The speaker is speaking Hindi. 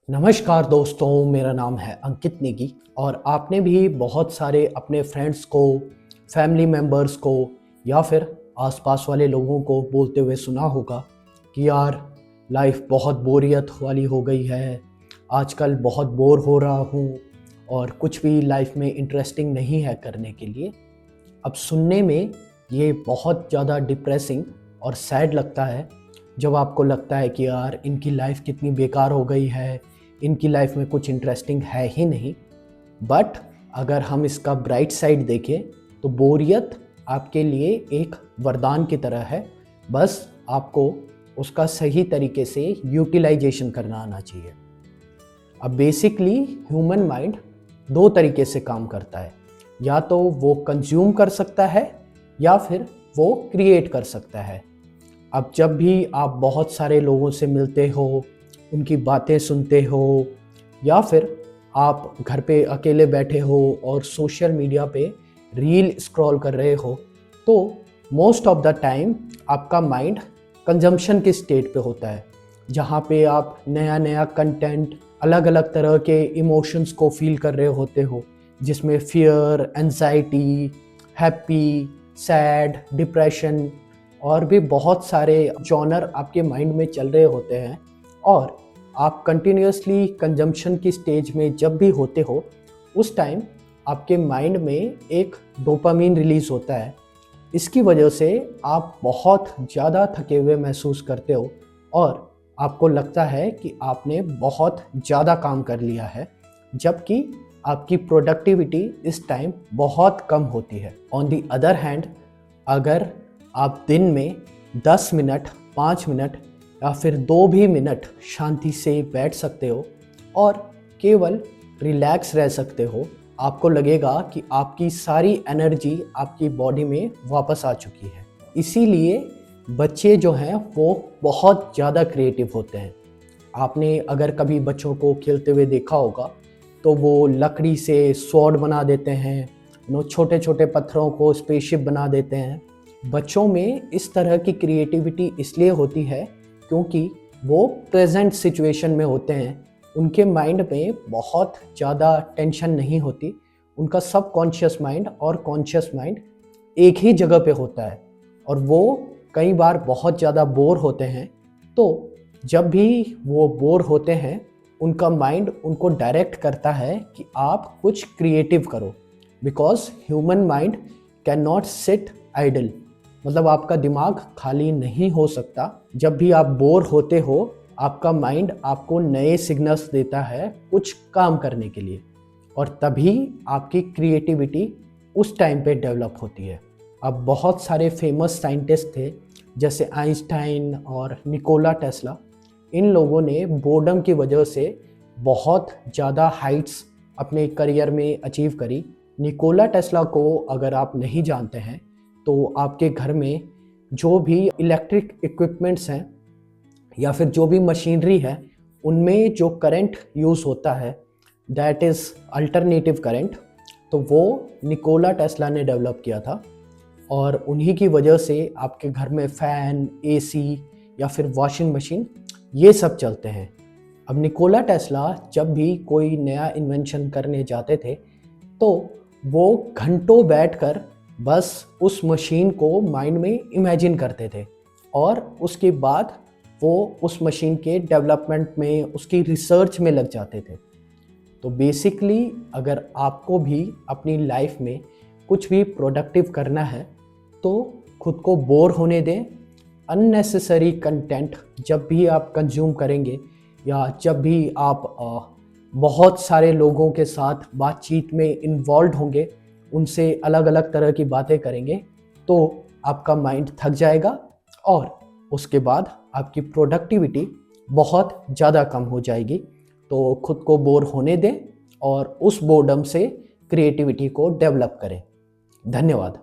नमस्कार दोस्तों, मेरा नाम है अंकित नेगी और आपने भी बहुत सारे अपने फ्रेंड्स को, फैमिली मेम्बर्स को या फिर आसपास वाले लोगों को बोलते हुए सुना होगा कि यार लाइफ बहुत बोरियत वाली हो गई है, आजकल बहुत बोर हो रहा हूँ और कुछ भी लाइफ में इंटरेस्टिंग नहीं है करने के लिए। अब सुनने में ये बहुत ज़्यादा डिप्रेसिंग और सैड लगता है जब आपको लगता है कि यार इनकी लाइफ कितनी बेकार हो गई है, इनकी लाइफ में कुछ इंटरेस्टिंग है ही नहीं। बट अगर हम इसका ब्राइट साइड देखें तो बोरियत आपके लिए एक वरदान की तरह है। बस आपको उसका सही तरीके से यूटिलाइजेशन करना आना चाहिए। अब बेसिकली ह्यूमन माइंड दो तरीके से काम करता है, या तो वो कंज्यूम कर सकता है या फिर वो क्रिएट कर सकता है। अब जब भी आप बहुत सारे लोगों से मिलते हो, उनकी बातें सुनते हो या फिर आप घर पे अकेले बैठे हो और सोशल मीडिया पे रील स्क्रॉल कर रहे हो, तो मोस्ट ऑफ द टाइम आपका माइंड कंजम्पशन की स्टेट पे होता है, जहाँ पे आप नया नया कंटेंट, अलग अलग तरह के इमोशंस को फील कर रहे होते हो, जिसमें fear, anxiety, happy, sad, depression और भी बहुत सारे जॉनर आपके माइंड में चल रहे होते हैं। और आप कंटिन्यूसली कंजम्पशन की स्टेज में जब भी होते हो, उस टाइम आपके माइंड में एक डोपामीन रिलीज़ होता है। इसकी वजह से आप बहुत ज़्यादा थके हुए महसूस करते हो और आपको लगता है कि आपने बहुत ज़्यादा काम कर लिया है, जबकि आपकी प्रोडक्टिविटी इस टाइम बहुत कम होती है। ऑन दी अदर हैंड, अगर आप दिन में 10 मिनट, 5 मिनट या फिर 2 भी मिनट शांति से बैठ सकते हो और केवल रिलैक्स रह सकते हो, आपको लगेगा कि आपकी सारी एनर्जी आपकी बॉडी में वापस आ चुकी है। इसीलिए बच्चे जो हैं वो बहुत ज़्यादा क्रिएटिव होते हैं। आपने अगर कभी बच्चों को खेलते हुए देखा होगा तो वो लकड़ी से स्वॉर्ड बना देते हैं, छोटे छोटे पत्थरों को स्पेसशिप बना देते हैं। बच्चों में इस तरह की क्रिएटिविटी इसलिए होती है क्योंकि वो प्रेजेंट सिचुएशन में होते हैं, उनके माइंड में बहुत ज़्यादा टेंशन नहीं होती, उनका सब कॉन्शियस माइंड और कॉन्शियस माइंड एक ही जगह पे होता है और वो कई बार बहुत ज़्यादा बोर होते हैं। तो जब भी वो बोर होते हैं, उनका माइंड उनको डायरेक्ट करता है कि आप कुछ क्रिएटिव करो, because human mind can not sit idle. मतलब आपका दिमाग खाली नहीं हो सकता। जब भी आप बोर होते हो, आपका माइंड आपको नए सिग्नल्स देता है कुछ काम करने के लिए, और तभी आपकी क्रिएटिविटी उस टाइम पे डेवलप होती है। अब बहुत सारे फेमस साइंटिस्ट थे, जैसे आइंस्टाइन और निकोला टेस्ला। इन लोगों ने बोर्डम की वजह से बहुत ज़्यादा हाइट्स अपने करियर में अचीव करी। निकोला टेस्ला को अगर आप नहीं जानते हैं तो आपके घर में जो भी इलेक्ट्रिक इक्विपमेंट्स हैं या फिर जो भी मशीनरी है, उनमें जो करंट यूज़ होता है, दैट इज़ अल्टरनेटिव करंट। तो वो निकोला टेस्ला ने डेवलप किया था और उन्हीं की वजह से आपके घर में फ़ैन, एसी या फिर वॉशिंग मशीन ये सब चलते हैं। अब निकोला टेस्ला जब भी कोई नया इन्वेंशन करने जाते थे तो वो घंटों बैठकर बस उस मशीन को माइंड में इमेजिन करते थे और उसके बाद वो उस मशीन के डेवलपमेंट में, उसकी रिसर्च में लग जाते थे। तो बेसिकली अगर आपको भी अपनी लाइफ में कुछ भी प्रोडक्टिव करना है तो खुद को बोर होने दें। अननेसेसरी कंटेंट जब भी आप कंज्यूम करेंगे या जब भी आप बहुत सारे लोगों के साथ बातचीत में इन्वॉल्व होंगे, उनसे अलग अलग तरह की बातें करेंगे, तो आपका माइंड थक जाएगा और उसके बाद आपकी प्रोडक्टिविटी बहुत ज़्यादा कम हो जाएगी। तो खुद को बोर होने दें और उस बोर्डम से क्रिएटिविटी को डेवलप करें। धन्यवाद।